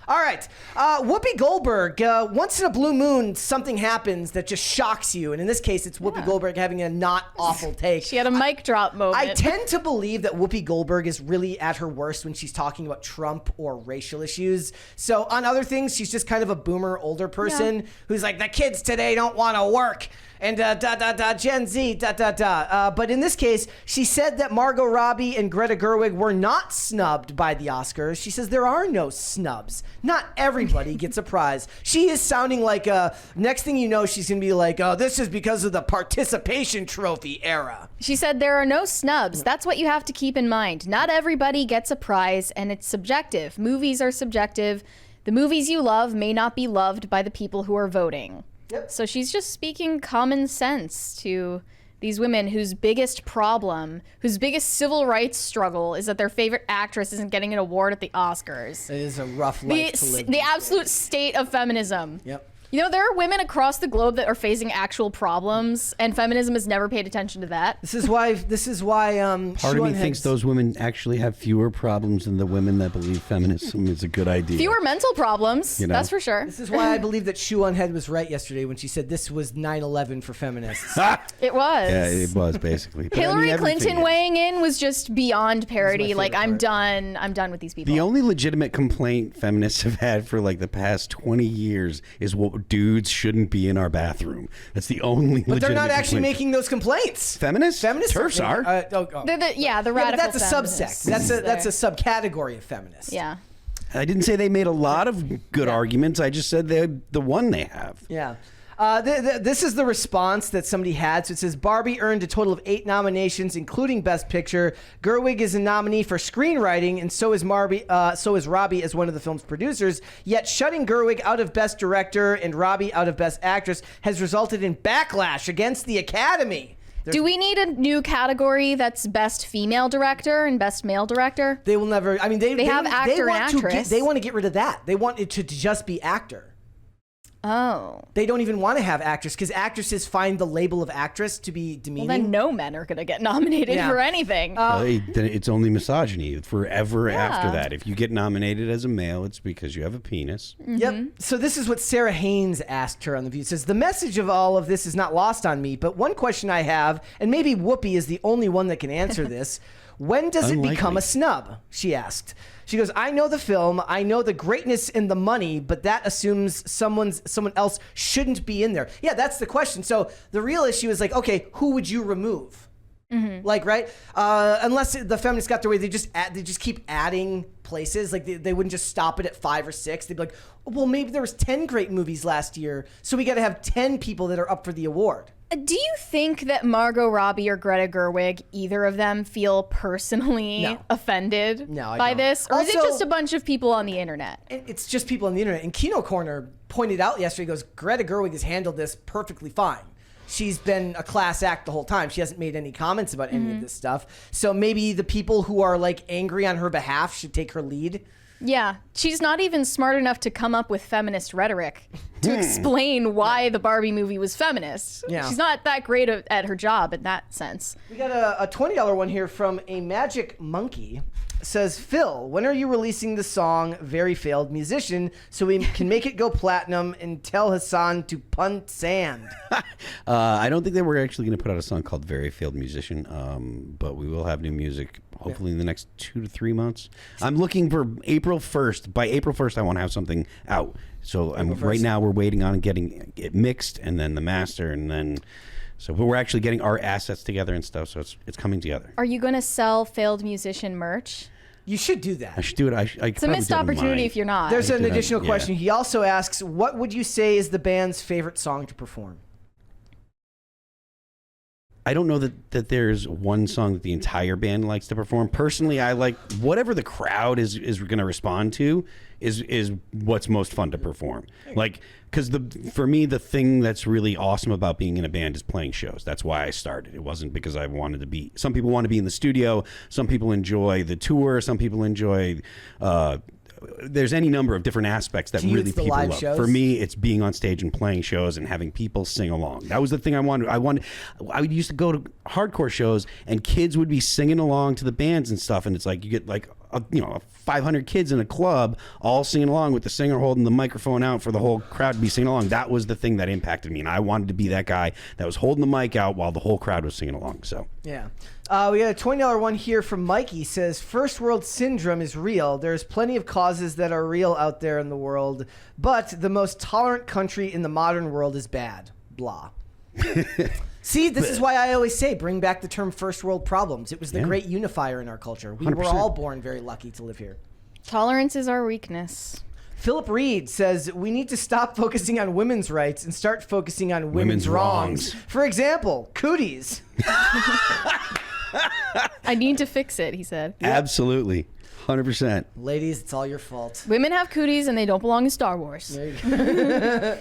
All right. Whoopi Goldberg, once in a blue moon, something happens that just shocks you. And in this case, it's Whoopi Goldberg having a not awful take. She had a mic drop moment. I tend to believe that Whoopi Goldberg is really at her worst when she's talking about Trump or racial issues. So on other things, she's just kind of a boomer, older person who's like, the kids today don't want to work. And Gen Z, but in this case, she said that Margot Robbie and Greta Gerwig were not snubbed by the Oscars. She says there are no snubs. Not everybody gets a prize. She is sounding like, next thing you know, she's going to be like, oh, this is because of the participation trophy era. She said there are no snubs. That's what you have to keep in mind. Not everybody gets a prize, and it's subjective. Movies are subjective. The movies you love may not be loved by the people who are voting. Yep. So she's just speaking common sense to these women whose biggest problem, whose biggest civil rights struggle is that their favorite actress isn't getting an award at the Oscars. It is a rough life to live. The absolute state of feminism. Yep. You know, there are women across the globe that are facing actual problems, and feminism has never paid attention to that. This is why part of me thinks those women actually have fewer problems than the women that believe feminism is a good idea. Fewer mental problems, that's for sure. This is why I believe that Shoe on Head was right yesterday when she said this was 9/11 for feminists. It was. Yeah, it was basically. But Hillary Clinton weighing in was just beyond parody. Like, I'm done with these people. The only legitimate complaint feminists have had for like the past 20 years is what dudes shouldn't be in our bathroom. That's the only. But they're not actually complaint. making those complaints. Feminists? Feminists TERFs are. The radical. That's a subsect. That's a subcategory of feminists. Yeah. I didn't say they made a lot of good arguments. I just said they're the one they have. Yeah. This is the response that somebody had. So it says, Barbie earned a total of 8 nominations, including Best Picture. Gerwig is a nominee for screenwriting, and so is Robbie as one of the film's producers. Yet shutting Gerwig out of Best Director and Robbie out of Best Actress has resulted in backlash against the Academy. Do we need a new category that's Best Female Director and Best Male Director? They will never. I mean, they have actor and actress. They want to get rid of that. They want it to just be actor. Oh. They don't even want to have actress because actresses find the label of actress to be demeaning. Well, then no men are going to get nominated for anything. Then it's only misogyny forever after that. If you get nominated as a male, it's because you have a penis. Mm-hmm. Yep. So this is what Sarah Haynes asked her on The View. It says, the message of all of this is not lost on me, but one question I have, and maybe Whoopi is the only one that can answer this, when does it become a snub? She asked. She goes, I know the film, I know the greatness and the money, but that assumes someone else shouldn't be in there. Yeah, that's the question. So the real issue is like, okay, who would you remove? Mm-hmm. Like, right? Unless the feminists got their way, they just keep adding places. Like they wouldn't just stop it at 5 or 6. They'd be like, well, maybe there was 10 great movies last year, so we got to have 10 people that are up for the award. Do you think that Margot Robbie or Greta Gerwig, either of them, feel personally offended by this? Or is it just a bunch of people on the internet? It's just people on the internet. And Kino Corner pointed out yesterday, goes, Greta Gerwig has handled this perfectly fine. She's been a class act the whole time. She hasn't made any comments about any of this stuff. So maybe the people who are like angry on her behalf should take her lead. Yeah, she's not even smart enough to come up with feminist rhetoric to explain why the Barbie movie was feminist. Yeah. She's not that great at her job in that sense. We got a $20 one here from a Magic Monkey. It says, Phil, when are you releasing the song Very Failed Musician so we can make it go platinum and tell Hassan to punt sand? I don't think that we're actually going to put out a song called Very Failed Musician, but we will have new music hopefully in the next 2 to 3 months. I'm looking for April 1st. By April 1st, I want to have something out. So right now we're waiting on getting it mixed and then the master and then... So we're actually getting our assets together and stuff, so it's coming together. Are you going to sell failed musician merch? You should do that. I should do it. It's a missed opportunity if you're not. There's an additional question. He also asks, what would you say is the band's favorite song to perform? I don't know that there's one song that the entire band likes to perform. Personally, I like whatever the crowd is going to respond to is what's most fun to perform. Like, because for me, the thing that's really awesome about being in a band is playing shows. That's why I started. It wasn't because I wanted to be. Some people want to be in the studio. Some people enjoy the tour. Some people enjoy. There's any number of different aspects that really people love. Shows? For me, it's being on stage and playing shows and having people sing along. That was the thing I wanted. I used to go to hardcore shows and kids would be singing along to the bands and stuff, and it's like you get like 500 kids in a club all singing along with the singer holding the microphone out for the whole crowd to be singing along. That was the thing that impacted me, and I wanted to be that guy that was holding the mic out while the whole crowd was singing along. So yeah. We got a $20 one here from Mikey. Says, first world syndrome is real. There's plenty of causes that are real out there in the world, but the most tolerant country in the modern world is bad. Blah. See, this is why I always say bring back the term first world problems. It was the great unifier in our culture. We 100%. were all born very lucky to live here. Tolerance is our weakness. Philip Reed says we need to stop focusing on women's rights and start focusing on women's wrongs. For example, cooties. I need to fix it, he said. Absolutely. 100%. Ladies, it's all your fault. Women have cooties and they don't belong in Star Wars. But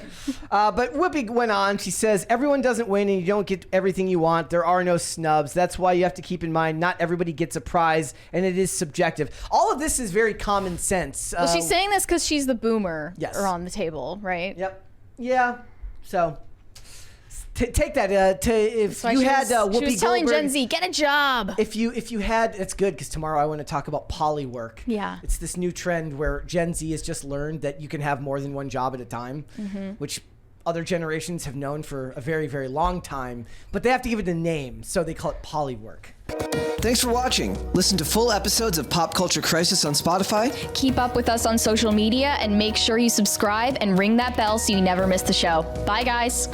Whoopi went on. She says, everyone doesn't win and you don't get everything you want. There are no snubs. That's why you have to keep in mind not everybody gets a prize and it is subjective. All of this is very common sense. Well, she's saying this because she's the boomer on the table, right? Yep. Yeah. So... take that. If you had Whoopi she was telling Goldberg, Gen Z, get a job. If you had, it's good because tomorrow I want to talk about poly work. Yeah, it's this new trend where Gen Z has just learned that you can have more than one job at a time, which other generations have known for a very, very long time. But they have to give it a name, so they call it poly work. Thanks for watching. Listen to full episodes of Pop Culture Crisis on Spotify. Keep up with us on social media and make sure you subscribe and ring that bell so you never miss the show. Bye, guys.